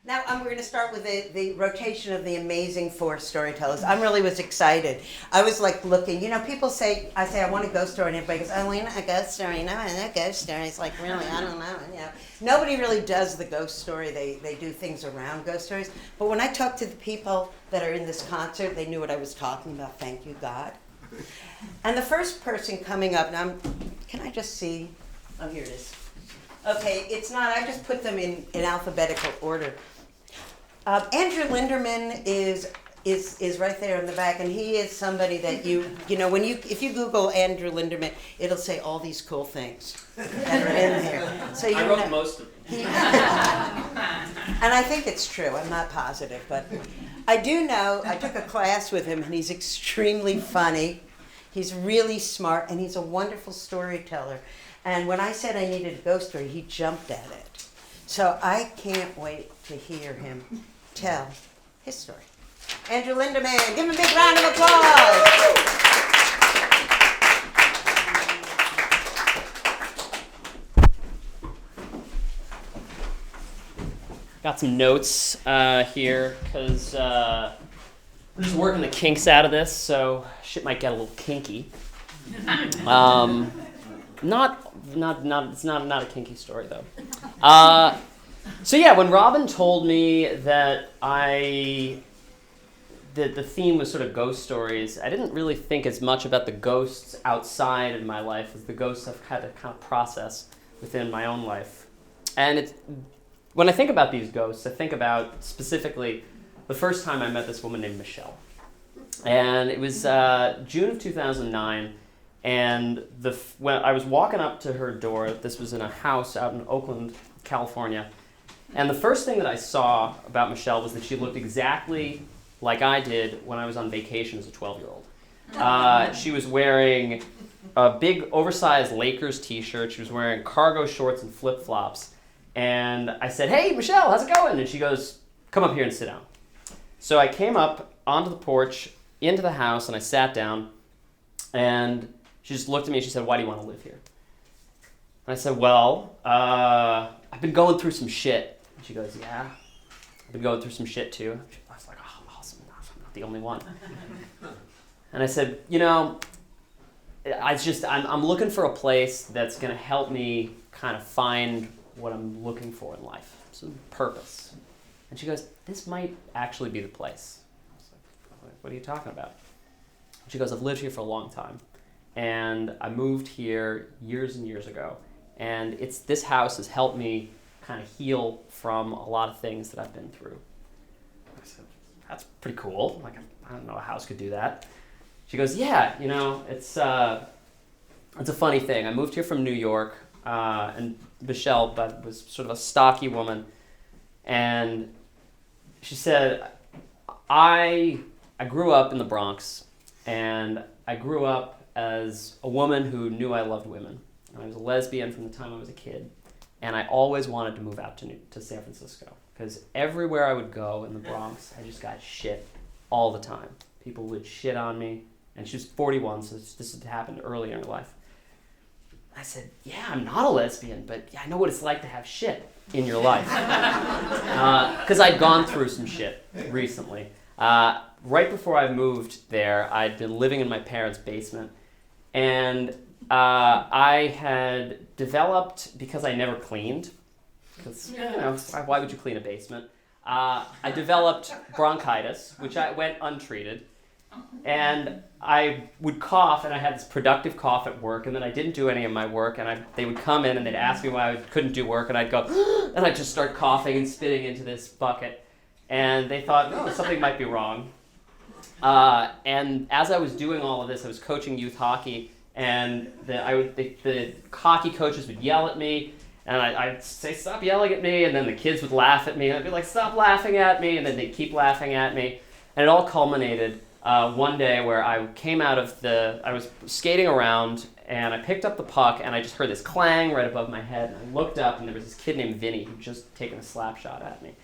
Now we're going to start with the rotation of the amazing four storytellers. I really was excited. I was like looking, people say, I want a ghost story, and everybody goes, oh, we know a ghost story, no, a ghost story. It's like, really, I don't know. Nobody really does the ghost story. They do things around ghost stories. But when I talk to the people that are in this concert, they knew what I was talking about. Thank you, God. And the first person coming up, now, can I just see? Oh, here it is. Okay, it's not, I just put them in alphabetical order. Andrew Linderman is right there in the back, and he is somebody that if you Google Andrew Linderman, it'll say all these cool things that are in there. So I wrote most of them. And I think it's true. I'm not positive, but I do know. I took a class with him, and he's extremely funny. He's really smart, and he's a wonderful storyteller. And when I said I needed a ghost story, he jumped at it. So I can't wait to hear him tell his story. Andrew Linderman, give him a big round of applause. Got some notes here because I'm just working the kinks out of this, so shit might get a little kinky. It's not a kinky story though. So yeah, when Robin told me that the theme was sort of ghost stories, I didn't really think as much about the ghosts outside in my life as the ghosts I've had to kind of process within my own life. And when I think about these ghosts, I think about specifically the first time I met this woman named Michelle. And it was June of 2009. And when I was walking up to her door, this was in a house out in Oakland, California, and the first thing that I saw about Michelle was that she looked exactly like I did when I was on vacation as a 12-year-old. She was wearing a big oversized Lakers t-shirt, she was wearing cargo shorts and flip-flops, and I said, "Hey Michelle, how's it going?" And she goes, "Come up here and sit down." So I came up onto the porch, into the house, and I sat down, and she just looked at me and she said, "Why do you want to live here?" And I said, "Well, I've been going through some shit." And she goes, "Yeah, I've been going through some shit too." I was like, "Oh, awesome, I'm not the only one." And I said, I'm looking for a place that's going to help me kind of find what I'm looking for in life, some purpose. And she goes, "This might actually be the place." I was like, "What are you talking about?" And she goes, "I've lived here for a long time. And I moved here years and years ago. And this house has helped me kind of heal from a lot of things that I've been through." I said, "That's pretty cool. Like, I don't know a house could do that." She goes, "Yeah, it's a funny thing. I moved here from New York, and Michelle was sort of a stocky woman. And she said, I grew up in the Bronx, and I grew up as a woman who knew I loved women. And I was a lesbian from the time I was a kid. And I always wanted to move out to San Francisco. Because everywhere I would go in the Bronx, I just got shit all the time. People would shit on me. And she was 41, so this had happened early in her life. I said, "Yeah, I'm not a lesbian, but yeah, I know what it's like to have shit in your life." Because I'd gone through some shit recently. Right before I moved there, I'd been living in my parents' basement. And I had developed, because I never cleaned, because, why would you clean a basement? I developed bronchitis, which I went untreated. And I would cough, and I had this productive cough at work, and then I didn't do any of my work, and they would come in and they'd ask me why I couldn't do work, and I'd go, and I'd just start coughing and spitting into this bucket. And they thought, "Oh, something might be wrong." And as I was doing all of this, I was coaching youth hockey, and the hockey coaches would yell at me, and I'd say, "Stop yelling at me," and then the kids would laugh at me, and I'd be like, "Stop laughing at me," and then they'd keep laughing at me. And it all culminated one day where I was skating around, and I picked up the puck, and I just heard this clang right above my head, and I looked up, and there was this kid named Vinny who'd just taken a slap shot at me.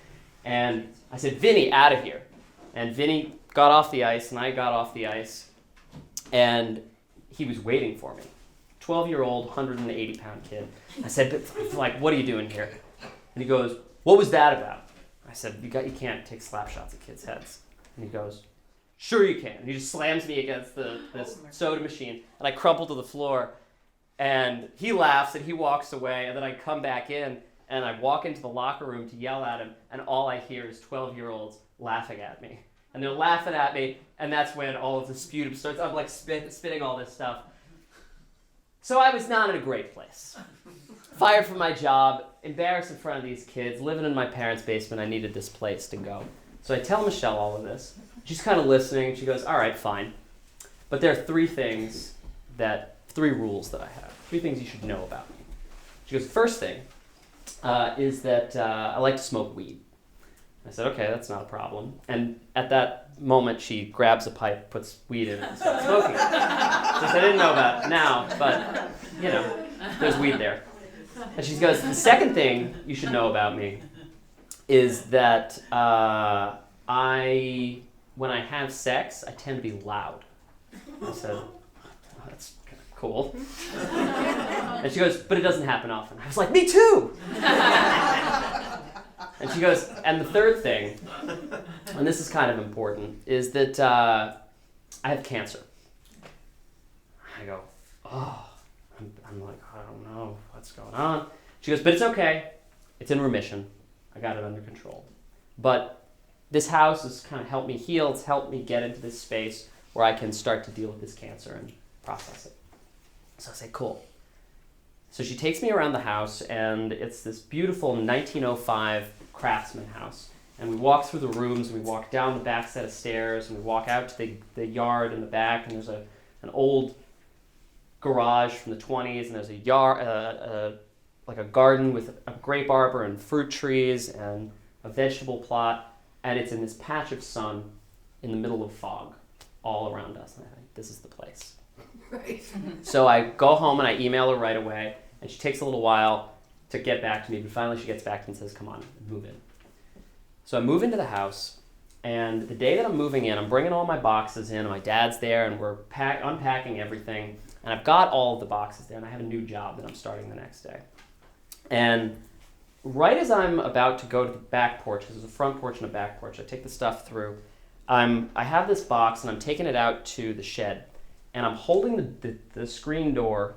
And I said, "Vinny, out of here." And Vinny got off the ice, and I got off the ice, and he was waiting for me. 12-year-old, 180-pound kid. I said, "But, like, what are you doing here?" And he goes, "What was that about?" I said, you can't take slap shots at kids' heads. And he goes, sure you can. And he just slams me against this soda machine, and I crumple to the floor. And he laughs, and he walks away, and then I come back in, and I walk into the locker room to yell at him, and all I hear is 12-year-olds laughing at me. And they're laughing at me, and that's when all of the sputum starts. I'm like spitting all this stuff. So I was not in a great place. Fired from my job, embarrassed in front of these kids, living in my parents' basement. I needed this place to go. So I tell Michelle all of this. She's kind of listening. She goes, all right, fine. But there are three rules that I have. 3 things you should know about me. She goes, first thing is that I like to smoke weed. I said, okay, that's not a problem. And at that moment, she grabs a pipe, puts weed in it, and starts smoking it. Since I didn't know about it now, but, there's weed there. And she goes, the second thing you should know about me is that when I have sex, I tend to be loud. I said, oh, that's kind of cool. And she goes, but it doesn't happen often. I was like, me too! And she goes, and the third thing, and this is kind of important, is that I have cancer. I go, oh, I'm like, I don't know what's going on. She goes, but it's okay. It's in remission. I got it under control. But this house has kind of helped me heal. It's helped me get into this space where I can start to deal with this cancer and process it. So I say, cool. So she takes me around the house, and it's this beautiful 1905 craftsman house. And we walk through the rooms, and we walk down the back set of stairs, and we walk out to the yard in the back, and there's an old garage from the 20s, and there's a yard, like a garden with a grape arbor and fruit trees and a vegetable plot, and it's in this patch of sun in the middle of fog all around us. And I think, this is the place. Right. So I go home and I email her right away, and she takes a little while to get back to me, but finally she gets back and says, come on, move in. So I move into the house, and the day that I'm moving in, I'm bringing all my boxes in, and my dad's there, and we're unpacking everything, and I've got all of the boxes there, and I have a new job that I'm starting the next day. And right as I'm about to go to the back porch, because there's a front porch and a back porch, I take the stuff through, I have this box, and I'm taking it out to the shed, and I'm holding the screen door,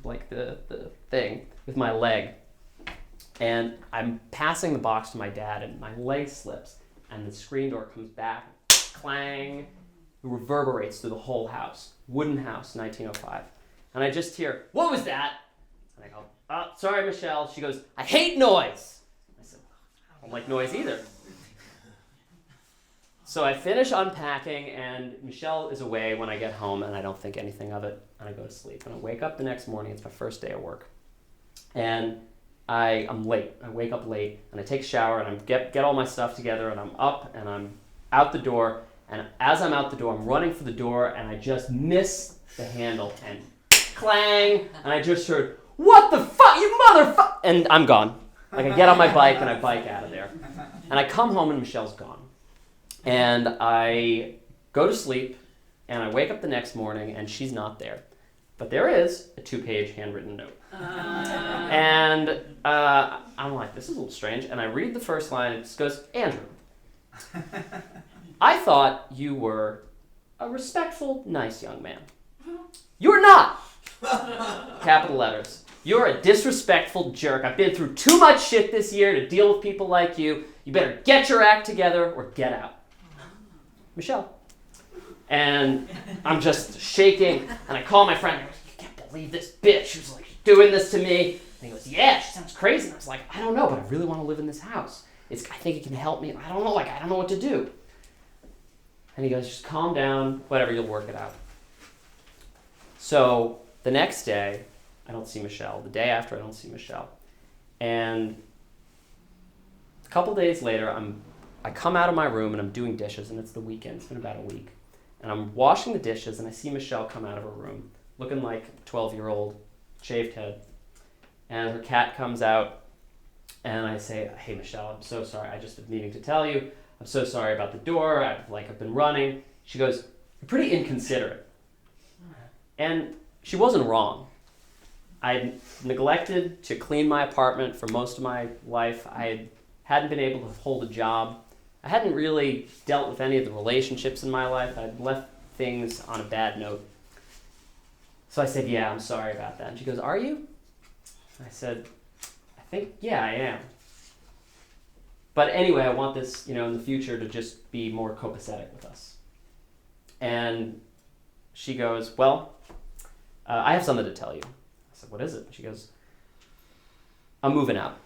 like the thing, with my leg, and I'm passing the box to my dad, and my leg slips, and the screen door comes back, clang, reverberates through the whole house. Wooden house, 1905. And I just hear, what was that? And I go, oh, sorry, Michelle. She goes, I hate noise. I said, I don't like noise either. So I finish unpacking, and Michelle is away when I get home, and I don't think anything of it, and I go to sleep. And I wake up the next morning. It's my first day at work. And I'm late. I wake up late, and I take a shower, and I get all my stuff together, and I'm up, and I'm out the door. And as I'm out the door, I'm running for the door, and I just miss the handle, and clang, and I just heard, what the fuck, you motherfucker! And I'm gone. Like, I get on my bike, and I bike out of there. And I come home, and Michelle's gone. And I go to sleep, and I wake up the next morning, and she's not there. But there is a 2-page handwritten note. And I'm like, this is a little strange. And I read the first line, and it just goes, Andrew, I thought you were a respectful, nice young man. You're not! Capital letters. You're a disrespectful jerk. I've been through too much shit this year to deal with people like you. You better get your act together or get out. Michelle. And I'm just shaking, and I call my friend. I go, you can't believe this bitch. She was like, she's doing this to me. And he goes, yeah, she sounds crazy. And I was like, I don't know, but I really want to live in this house. I think it can help me. I don't know what to do. And he goes, just calm down, whatever, you'll work it out. So the next day, I don't see Michelle. The day after, I don't see Michelle. And a couple days later, I come out of my room, and I'm doing dishes, and it's the weekend. It's been about a week. And I'm washing the dishes, and I see Michelle come out of her room, looking like a 12-year-old, shaved head. And her cat comes out, and I say, hey, Michelle, I'm so sorry. I just been meaning to tell you. I'm so sorry about the door. I've been running. She goes, you're pretty inconsiderate. And she wasn't wrong. I neglected to clean my apartment for most of my life. I hadn't been able to hold a job. I hadn't really dealt with any of the relationships in my life. I'd left things on a bad note. So I said, yeah, I'm sorry about that. And she goes, are you? I said, I think, yeah, I am. But anyway, I want this, in the future to just be more copacetic with us. And she goes, well, I have something to tell you. I said, what is it? She goes, I'm moving out.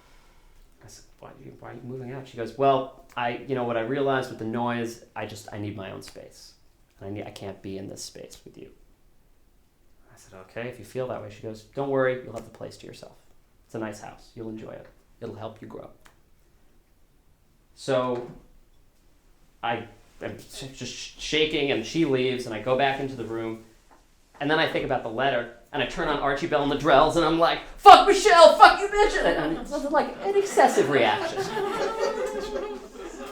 I said, why are you moving out? She goes, well, what I realized with the noise, I need my own space. And I can't be in this space with you. I said, okay, if you feel that way. She goes, don't worry, you'll have the place to yourself. It's a nice house. You'll enjoy it. It'll help you grow. So I am just shaking, and she leaves, and I go back into the room, and then I think about the letter, and I turn on Archie Bell and the Drells, and I'm like, fuck Michelle, fuck you, bitch! And it's like an excessive reaction.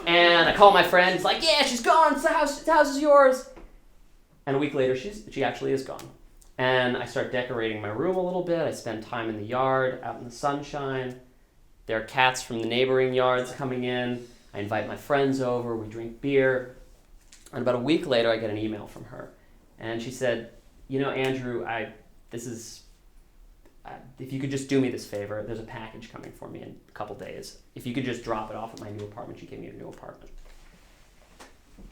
And I call my friend, he's like, yeah, she's gone, the house is yours. And a week later, she actually is gone. And I start decorating my room a little bit. I spend time in the yard, out in the sunshine. There are cats from the neighboring yards coming in. I invite my friends over, we drink beer. And about a week later, I get an email from her. And she said, Andrew, if you could just do me this favor, there's a package coming for me in a couple days. If you could just drop it off at my new apartment. She gave me a new apartment.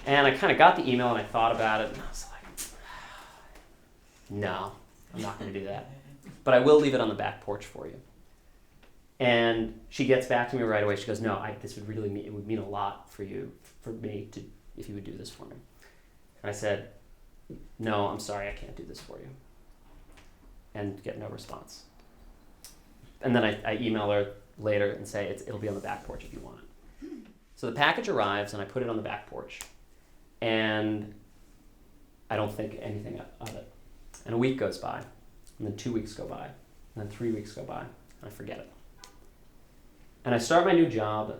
And I kind of got the email, and I thought about it, and I was like, no, I'm not going to do that. But I will leave it on the back porch for you. And she gets back to me right away. She goes, no, it would mean a lot for me if you would do this for me. And I said, no, I'm sorry, I can't do this for you. And get no response. And then I email her later and say, it'll be on the back porch if you want it. So the package arrives, and I put it on the back porch. And I don't think anything of it. And a week goes by, and then 2 weeks go by, and then 3 weeks go by, and I forget it. And I start my new job,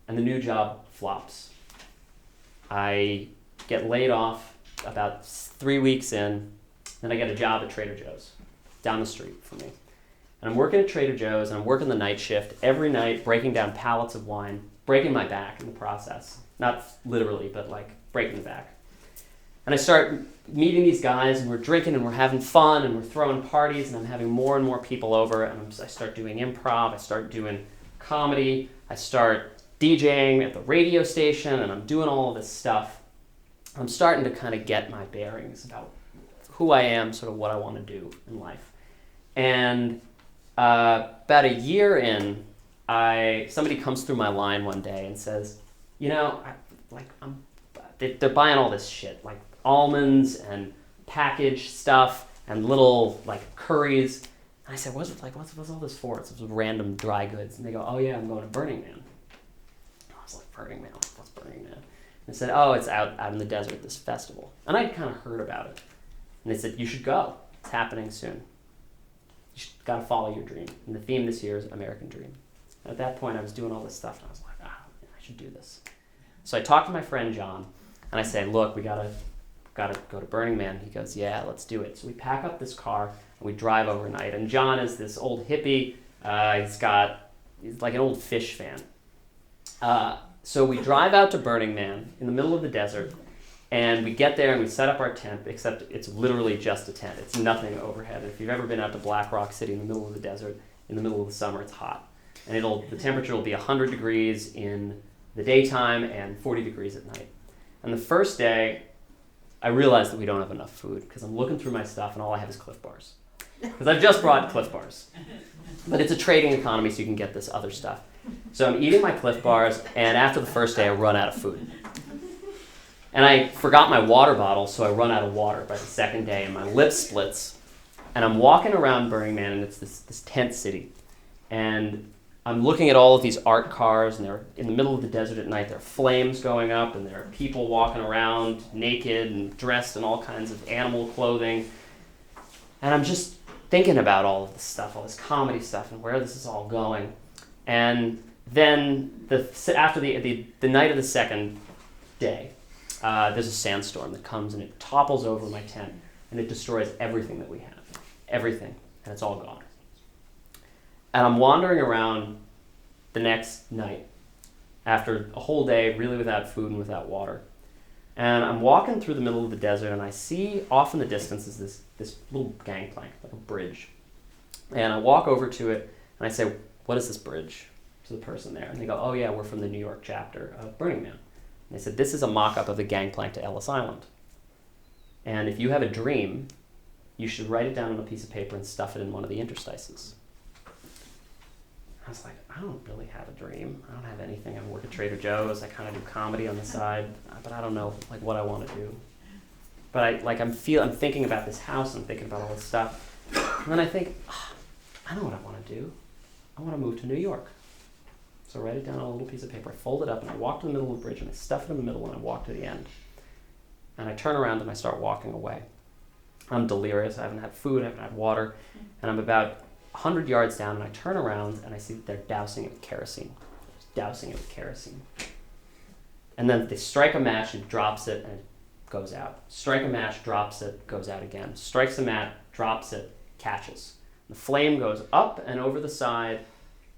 and the new job flops. I get laid off about 3 weeks in, then I get a job at Trader Joe's, down the street from me. And I'm working at Trader Joe's, and I'm working the night shift every night, breaking down pallets of wine, breaking my back in the process. Not literally, but like breaking the back. And I start meeting these guys, and we're drinking, and we're having fun, and we're throwing parties, and I'm having more and more people over, and I start doing improv, I start doing comedy, I start DJing at the radio station, and I'm doing all of this stuff. I'm starting to kind of get my bearings about who I am, sort of what I want to do in life. And about a year in, somebody comes through my line one day and says, they're buying all this shit, like almonds and packaged stuff and little like curries. And I said, what's all this for? It's random dry goods. And they go, oh yeah, I'm going to Burning Man. I was like, Burning Man? What's Burning Man? And they said, oh, it's out in the desert, this festival. And I'd kind of heard about it. And they said, you should go. It's happening soon. You got to follow your dream. And the theme this year is American Dream. And at that point, I was doing all this stuff, and I was like, I should do this. So I talked to my friend John, and I say, look, we gotta go to Burning Man. He goes, yeah, let's do it. So we pack up this car, and we drive overnight. And John is this old hippie. He's like an old fish fan. So we drive out to Burning Man in the middle of the desert, and we get there and we set up our tent, except it's literally just a tent. It's nothing overhead. If you've ever been out to Black Rock City in the middle of the desert, in the middle of the summer, it's hot. And the temperature will be 100 degrees in the daytime and 40 degrees at night. And the first day, I realized that we don't have enough food because I'm looking through my stuff and all I have is Cliff Bars. Because I've just brought Cliff Bars. But it's a trading economy, so you can get this other stuff. So I'm eating my Cliff Bars, and after the first day, I run out of food. And I forgot my water bottle, so I run out of water by the second day, and my lip splits. And I'm walking around Burning Man, and it's this tent city. And I'm looking at all of these art cars, and they're in the middle of the desert at night. There are flames going up, and there are people walking around naked and dressed in all kinds of animal clothing. And I'm just thinking about all of this stuff, all this comedy stuff, and where this is all going. And then after the night of the second day, there's a sandstorm that comes, and it topples over my tent, and it destroys everything that we have. Everything. And it's all gone. And I'm wandering around the next night, after a whole day really without food and without water. And I'm walking through the middle of the desert, and I see off in the distance is this little gangplank, like a bridge. And I walk over to it, and I say, "What is this bridge?" to the person there. And they go, "Oh yeah, we're from the New York chapter of Burning Man." And they said, "This is a mock-up of the gangplank to Ellis Island. And if you have a dream, you should write it down on a piece of paper and stuff it in one of the interstices." I was like, I don't really have a dream. I don't have anything. I work at Trader Joe's. I kind of do comedy on the side, but I don't know like what I want to do. But I'm thinking about this house. I'm thinking about all this stuff, and then I think, I know what I want to do. I want to move to New York. So I write it down on a little piece of paper. I fold it up, and I walk to the middle of the bridge, and I stuff it in the middle, and I walk to the end. And I turn around and I start walking away. I'm delirious. I haven't had food. I haven't had water, and I'm about 100 yards down, and I turn around and I see that they're dousing it with kerosene. Dousing it with kerosene. And then they strike a match and drops it and it goes out. Strike a match, drops it, goes out again. Strikes a match, drops it, catches. The flame goes up and over the side,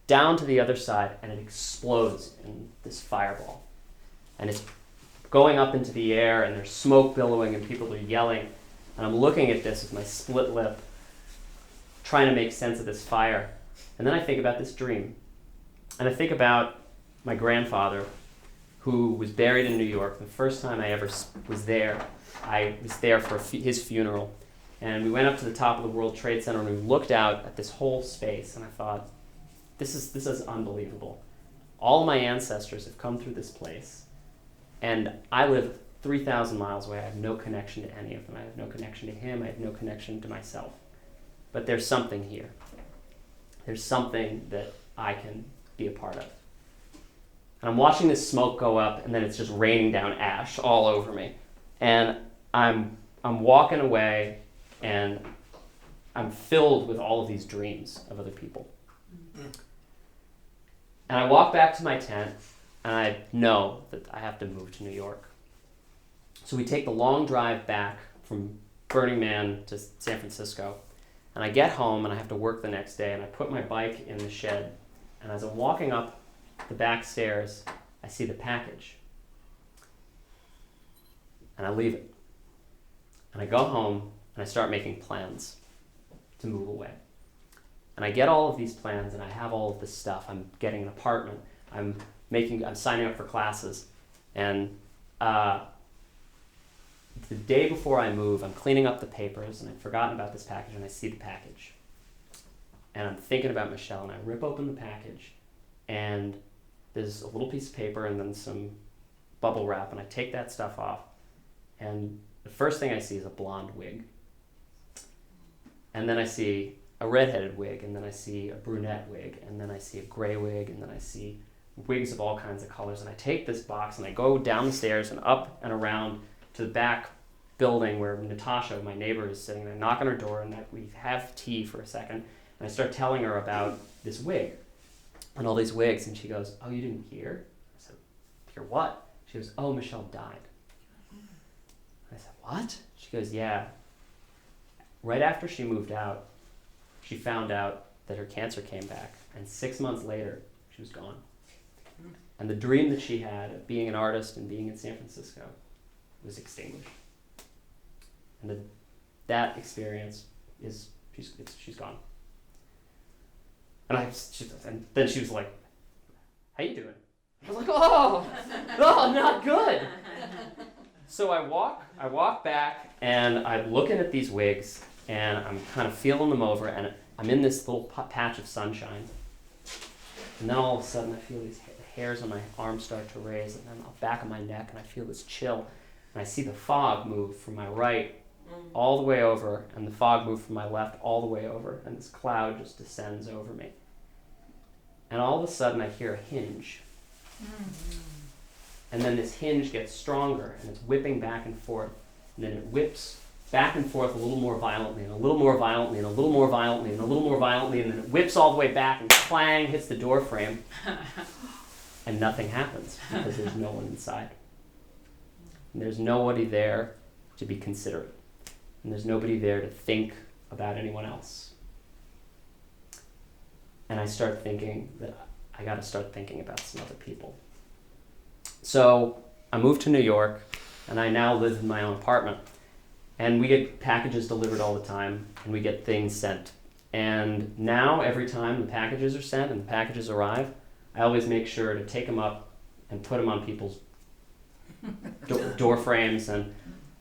down to the other side, and it explodes in this fireball. And it's going up into the air, and there's smoke billowing, and people are yelling. And I'm looking at this with my split lip, trying to make sense of this fire. And then I think about this dream. And I think about my grandfather, who was buried in New York. The first time I ever was there, I was there for his funeral. And we went up to the top of the World Trade Center, and we looked out at this whole space, and I thought, this is unbelievable. All my ancestors have come through this place, and I live 3,000 miles away. I have no connection to any of them. I have no connection to him. I have no connection to myself. But there's something here. There's something that I can be a part of. And I'm watching this smoke go up, and then it's just raining down ash all over me. And I'm walking away, and I'm filled with all of these dreams of other people. And I walk back to my tent, and I know that I have to move to New York. So we take the long drive back from Burning Man to San Francisco. And I get home, and I have to work the next day, and I put my bike in the shed. And as I'm walking up the back stairs, I see the package. And I leave it. And I go home, and I start making plans to move away. And I get all of these plans, and I have all of this stuff. I'm getting an apartment. I'm signing up for classes. And the day before I move, I'm cleaning up the papers, and I've forgotten about this package, and I see the package. And I'm thinking about Michelle, and I rip open the package, and there's a little piece of paper and then some bubble wrap, and I take that stuff off, and the first thing I see is a blonde wig. And then I see a redheaded wig, and then I see a brunette wig, and then I see a gray wig, and then I see wigs of all kinds of colors. And I take this box, and I go down the stairs and up and around to the back building where Natasha, my neighbor, is sitting. And I knock on her door, and we have tea for a second, and I start telling her about this wig and all these wigs, and she goes, "Oh, you didn't hear?" I said, "Hear what?" She goes, "Oh, Michelle died." I said, "What?" She goes, "Yeah. Right after she moved out, she found out that her cancer came back, and 6 months later, she was gone. And the dream that she had of being an artist and being in San Francisco was extinguished. And that experience is, she's gone." And then she was like, "How you doing?" I was like, oh, not good. So I walk back, and I'm looking at these wigs, and I'm kind of feeling them over, and I'm in this little patch of sunshine. And then all of a sudden, I feel these hairs on my arms start to raise, and then the back of my neck, and I feel this chill. And I see the fog move from my right all the way over, and the fog move from my left all the way over, and this cloud just descends over me. And all of a sudden, I hear a hinge. And then this hinge gets stronger, and it's whipping back and forth. And then it whips back and forth a little more violently, and a little more violently, and a little more violently, and a little more violently, and then it whips all the way back, and clang, hits the door frame. And nothing happens, because there's no one inside. And there's nobody there to be considerate. And there's nobody there to think about anyone else. And I start thinking that I got to start thinking about some other people. So I moved to New York, and I now live in my own apartment. And we get packages delivered all the time, and we get things sent. And now, every time the packages are sent and the packages arrive, I always make sure to take them up and put them on people's door frames, and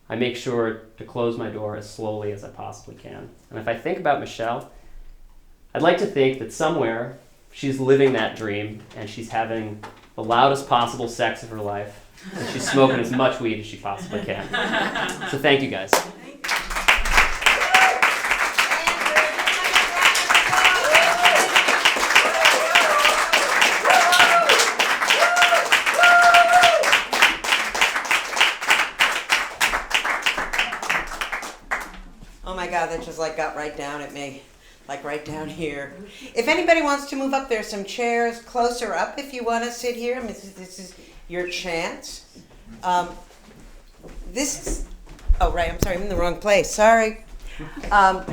I make sure to close my door as slowly as I possibly can. And if I think about Michelle, I'd like to think that somewhere she's living that dream, and she's having the loudest possible sex of her life, and she's smoking as much weed as she possibly can. So thank you guys. Oh my God, that just like got right down at me. Like right down here. If anybody wants to move up, there's some chairs closer up if you want to sit here. I mean, this is your chance. This is, oh right, I'm sorry, I'm in the wrong place, sorry. I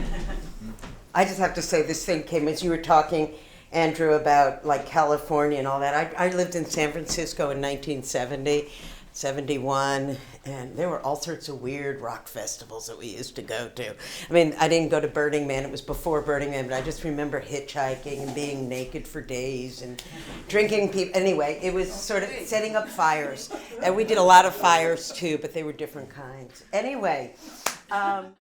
just have to say this thing came as you were talking, Andrew, about like California and all that. I lived in San Francisco in 1970. 71, and there were all sorts of weird rock festivals that we used to go to. I mean, I didn't go to Burning Man, it was before Burning Man, but I just remember hitchhiking and being naked for days and drinking people. Anyway, it was sort of setting up fires. And we did a lot of fires too, but they were different kinds. Anyway.